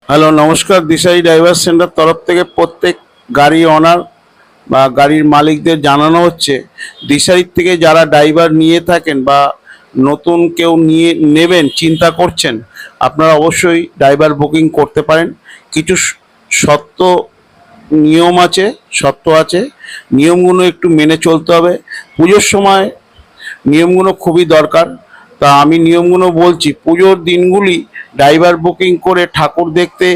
Hello, নমস্কার। দিশারি driver centre তরফ থেকে প্রত্যেক গাড়ি ওনার বা গাড়ির মালিকদের জানানো হচ্ছে, দিশারির থেকে যারা ড্রাইভার নিয়ে থাকেন বা নতুন কেউ নিয়ে নেবেন চিন্তা করছেন, আপনারা অবশ্যই ড্রাইভার বুকিং করতে পারেন। কিছু শর্ত নিয়ম আছে, শর্ত আছে, নিয়মগুলো একটু মেনে চলতে হবে। পুজোর সময় নিয়মগুলো খুবই দরকার। তা আমি নিয়মগুলো বলছি। পুজোর দিনগুলি ড্রাইভার বুকিং করে ঠাকুর দেখতে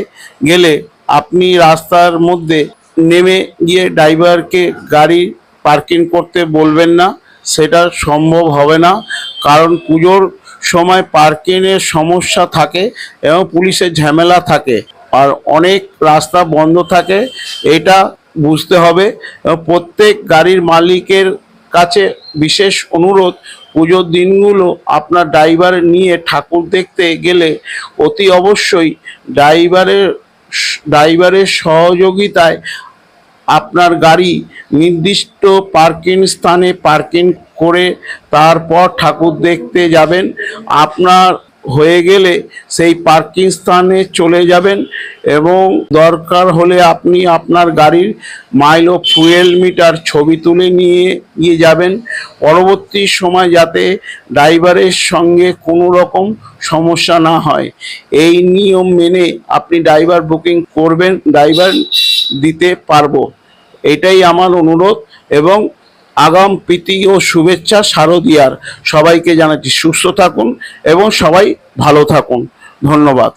গেলে আপনি রাস্তার মধ্যে নেমে গিয়ে ড্রাইভারকে গাড়ি পার্কিং করতে বলবেন না, সেটা সম্ভব হবে না। কারণ পুজোর সময় পার্কিংয়ের সমস্যা থাকে এবং পুলিশের ঝামেলা থাকে, আর অনেক রাস্তা বন্ধ থাকে, এটা বুঝতে হবে। এবং প্রত্যেক গাড়ির মালিকের কাছে বিশেষ অনুরোধ, পুজোর দিনগুলো আপনার ড্রাইভার নিয়ে ঠাকুর দেখতে গেলে অতি অবশ্যই ড্রাইভারের সহযোগিতায় আপনার গাড়ি নির্দিষ্ট পার্কিং স্থানে পার্কিং করে তারপর ঠাকুর দেখতে যাবেন। আপনার হয়ে গেলে সেই পার্কিং স্থানে চলে যাবেন এবং দরকার হলে আপনি আপনার গাড়ির মাইল ও ফুয়েল মিটার ছবি তুলে নিয়ে গিয়ে যাবেন। পরবর্তী সময় যাতে ড্রাইভারের সঙ্গে কোনো রকম সমস্যা না হয়, এই নিয়ম মেনে আপনি ড্রাইভার বুকিং করবেন, ড্রাইভার দিতে পারবো, এটাই আমার অনুরোধ। এবং আগাম প্রীতি ও শুভেচ্ছা শারদীয়ার সবাইকে জানাচ্ছি। সুস্থ থাকুন এবং সবাই ভালো থাকুন। ধন্যবাদ।